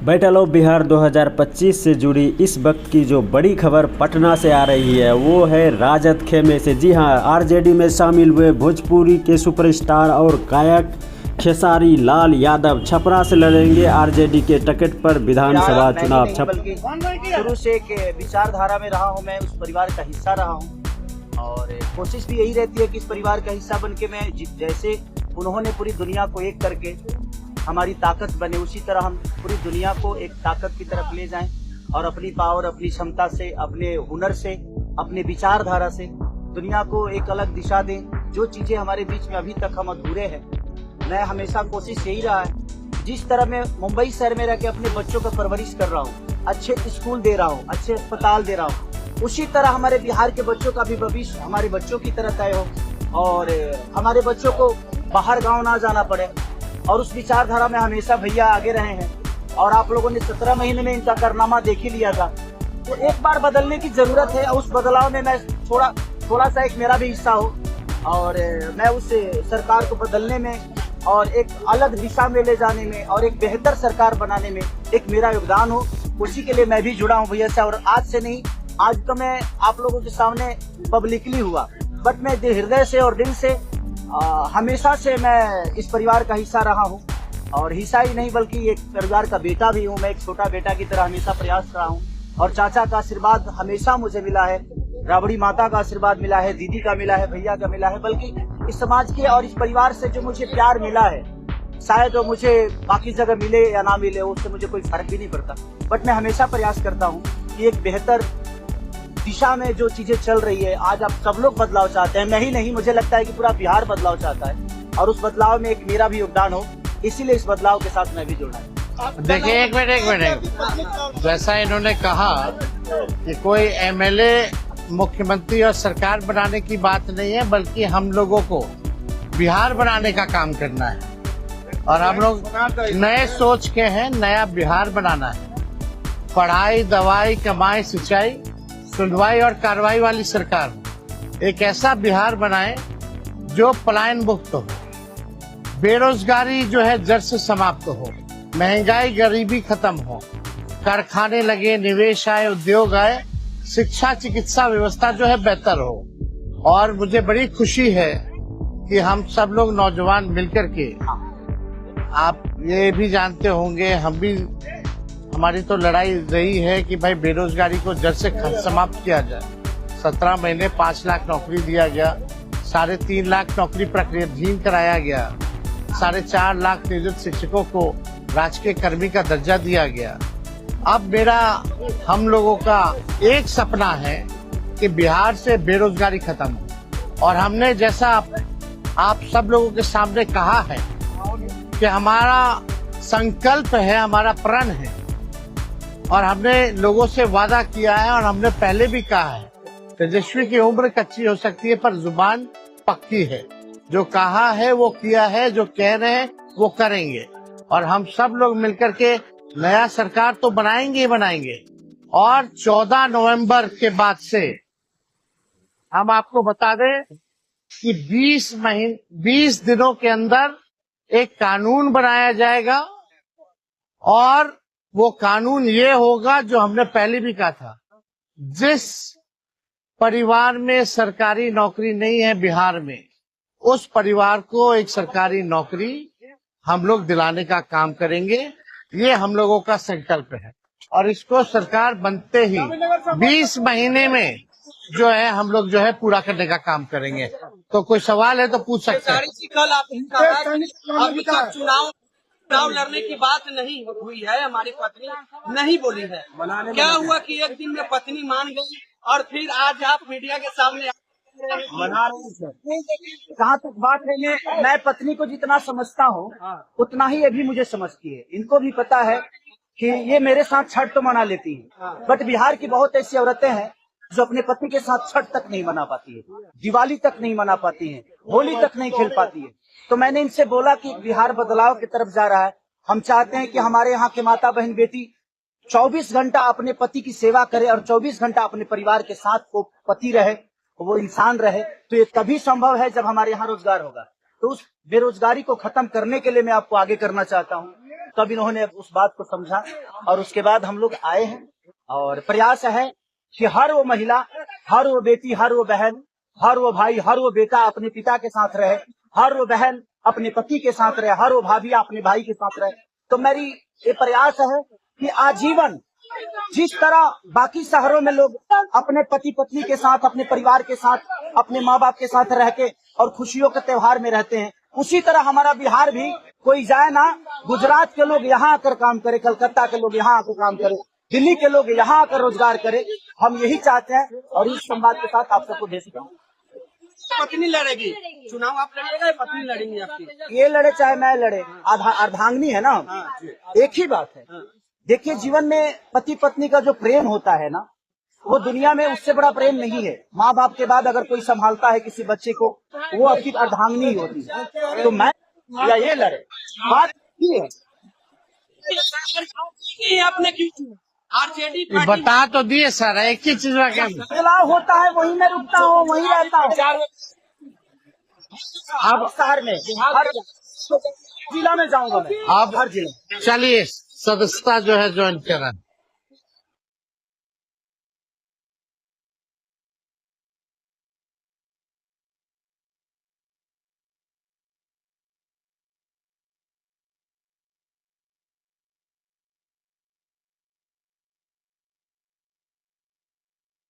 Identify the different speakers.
Speaker 1: Battle of Bihar 2025 से जुड़ी इस वक्त की जो बड़ी खबर पटना से आ रही है वो है राजद खेमे से। जी हां, आरजेडी में शामिल हुए भोजपुरी के सुपरस्टार और गायक खेसारी लाल यादव छपरा से लड़ेंगे आरजेडी के टिकट पर विधानसभा चुनाव।
Speaker 2: शुरू से एक विचारधारा में रहा हूं, मैं उस परिवार का हिस्सा रहा हूं और कोशिश भी यही रहती है कि इस परिवार का हिस्सा बन के मैं जैसे उन्होंने पूरी दुनिया को एक करके हमारी ताकत बने, उसी तरह हम पूरी दुनिया को एक ताकत की तरफ ले जाएं और अपनी पावर, अपनी क्षमता से, अपने हुनर से, अपने विचारधारा से दुनिया को एक अलग दिशा दें। जो चीजें हमारे बीच में अभी तक हम अधूरे हैं, मैं हमेशा कोशिश यही रहा है, जिस तरह मैं मुंबई शहर में रह के अपने बच्चों का परवरिश कर रहा हूँ, अच्छे स्कूल दे रहा हूँ, अच्छे अस्पताल दे रहा हूँ, उसी तरह हमारे बिहार के बच्चों का भी भविष्य हमारे बच्चों की तरह तय हो और हमारे बच्चों को बाहर गाँव ना जाना पड़े। और उस विचारधारा में हमेशा भैया आगे रहे हैं और आप लोगों ने 17 महीने में इनका कारनामा देख ही लिया था। तो एक बार बदलने की जरूरत है, उस बदलाव में मैं थोड़ा सा एक मेरा भी हिस्सा हो और मैं उस सरकार को बदलने में और एक अलग दिशा में ले जाने में और एक बेहतर सरकार बनाने में एक मेरा योगदान हो, उसी के लिए मैं भी जुड़ा हूँ भैया से। और आज से नहीं, आज तो मैं आप लोगों के सामने पब्लिकली हुआ, बट मैं हृदय से और दिल से हमेशा से मैं इस परिवार का हिस्सा रहा हूँ और हिस्सा ही नहीं बल्कि एक परिवार का बेटा भी हूँ। मैं एक छोटा बेटा की तरह हमेशा प्रयास रहा हूँ और चाचा का आशीर्वाद हमेशा मुझे मिला है, राबड़ी माता का आशीर्वाद मिला है, दीदी का मिला है, भैया का मिला है, बल्कि इस समाज के और इस परिवार से जो मुझे प्यार मिला है, शायद वो मुझे बाकी जगह मिले या ना मिले उससे मुझे कोई फर्क भी नहीं पड़ता। बट मैं हमेशा प्रयास करता हूँ कि एक बेहतर दिशा में जो चीजें चल रही है, आज आप सब लोग बदलाव चाहते हैं, मैं ही नहीं, मुझे लगता है कि पूरा बिहार बदलाव चाहता है और उस बदलाव में एक मेरा भी योगदान हो, इसीलिए इस बदलाव के साथ मैं भी जुड़ा हूँ।
Speaker 3: देखिए एक मिनट, जैसा इन्होंने कहा कि कोई एमएलए मुख्यमंत्री और सरकार बनाने की बात नहीं है, बल्कि हम लोगों को बिहार बनाने का काम करना है और हम लोग नए सोच के हैं, नया बिहार बनाना है। पढ़ाई, दवाई, कमाई, सिंचाई, सुनवाई और कार्रवाई वाली सरकार हो। एक ऐसा बिहार बनाए जो पलायन मुक्त हो, बेरोजगारी जो है जड़ से समाप्त हो, महंगाई गरीबी खत्म हो, कारखाने लगे, निवेश आए, उद्योग आए, शिक्षा चिकित्सा व्यवस्था जो है बेहतर हो। और मुझे बड़ी खुशी है कि हम सब लोग नौजवान मिलकर के, आप ये भी जानते होंगे, हम भी, हमारी तो लड़ाई रही है कि भाई बेरोजगारी को जड़ से समाप्त किया जाए। 17 महीने 5 लाख नौकरी दिया गया, 3.5 लाख नौकरी प्रक्रियाधीन कराया गया, 4.5 लाख नियोजित शिक्षकों को राजकीय कर्मी का दर्जा दिया गया। अब मेरा, हम लोगों का एक सपना है कि बिहार से बेरोजगारी खत्म हो और हमने जैसा आप सब लोगों के सामने कहा है कि हमारा संकल्प है, हमारा प्रण है और हमने लोगों से वादा किया है और हमने पहले भी कहा है, तेजस्वी की उम्र कच्ची हो सकती है पर जुबान पक्की है। जो कहा है वो किया है, जो कह रहे हैं वो करेंगे और हम सब लोग मिलकर के नया सरकार तो बनाएंगे ही बनाएंगे। और 14 नवंबर के बाद से हम आपको बता दें कि 20 दिनों के अंदर एक कानून बनाया जाएगा और वो कानून ये होगा जो हमने पहले भी कहा था, जिस परिवार में सरकारी नौकरी नहीं है बिहार में, उस परिवार को एक सरकारी नौकरी हम लोग दिलाने का काम करेंगे। ये हम लोगों का संकल्प है और इसको सरकार बनते ही 20 महीने में जो है हम लोग जो है पूरा करने का काम करेंगे। तो कोई सवाल है तो पूछ सकते हैं।
Speaker 4: कल आपने कहा अभी तक चुनाव लड़ने की बात नहीं हुई है, हमारी पत्नी नहीं बोली है, क्या हुआ कि एक दिन में पत्नी मान गई और फिर आज आप मीडिया के सामने
Speaker 2: मना रहे हैं। जहाँ तक बात है, मैं पत्नी को जितना समझता हूँ उतना ही ये भी मुझे समझती है। इनको भी पता है कि ये मेरे साथ छठ तो मना लेती है, बट बिहार की बहुत ऐसी औरतें हैं जो अपने पति के साथ छठ तक नहीं मना पाती है, दिवाली तक नहीं मना पाती है, होली तक नहीं खेल पाती है। तो मैंने इनसे बोला कि बिहार बदलाव की तरफ जा रहा है, हम चाहते हैं कि हमारे यहाँ के माता बहन बेटी 24 घंटा अपने पति की सेवा करे और 24 घंटा अपने परिवार के साथ वो पति रहे, वो इंसान रहे। तो ये तभी संभव है जब हमारे यहाँ रोजगार होगा। तो उस बेरोजगारी को खत्म करने के लिए मैं आपको आगे करना चाहता हूँ। तब इन्होंने उस बात को समझा और उसके बाद हम लोग आए हैं। और प्रयास है कि हर वो महिला, हर वो बेटी, हर वो बहन, हर वो भाई, हर वो बेटा अपने पिता के साथ रहे, हर वो बहन अपने पति के साथ रहे, हर वो भाभी अपने भाई के साथ रहे। तो मेरी ये प्रयास है कि आजीवन जिस तरह बाकी शहरों में लोग अपने पति पत्नी के साथ, अपने परिवार के साथ, अपने माँ बाप के साथ रह के और खुशियों के त्योहार में रहते हैं, उसी तरह हमारा बिहार भी कोई जाए ना, गुजरात के लोग यहाँ आकर काम करे, कलकत्ता के लोग यहाँ आकर काम करे, दिल्ली के लोग यहाँ आकर रोजगार करे। हम यही चाहते हैं और इस संवाद के साथ आप सबको भेज रहा हूँ।
Speaker 4: पत्नी लड़ेगी चुनाव, आप लड़ेगा या पत्नी लड़ेंगी आपकी?
Speaker 2: ये लड़े चाहे मैं लड़े, अर्धांगिनी है ना, एक ही बात है। देखिए, जीवन में पति पत्नी का जो प्रेम होता है ना, वो दुनिया में उससे बड़ा प्रेम नहीं है। माँ बाप के बाद अगर कोई संभालता है किसी बच्चे को, वो आपकी अर्धांगिनी होती है। तो मैं या ये लड़े, बात ये है।
Speaker 4: आपने क्यों आरजेडी
Speaker 3: बता तो दिए सर, एक ही चीज में
Speaker 2: बदलाव होता है, वहीं मैं रुकता हूँ, वहीं रहता हूँ। अब शहर में हर जिला में जाऊंगा मैं,
Speaker 3: आप
Speaker 2: हर जिला।
Speaker 3: चलिए सदस्यता जो है ज्वाइन करा।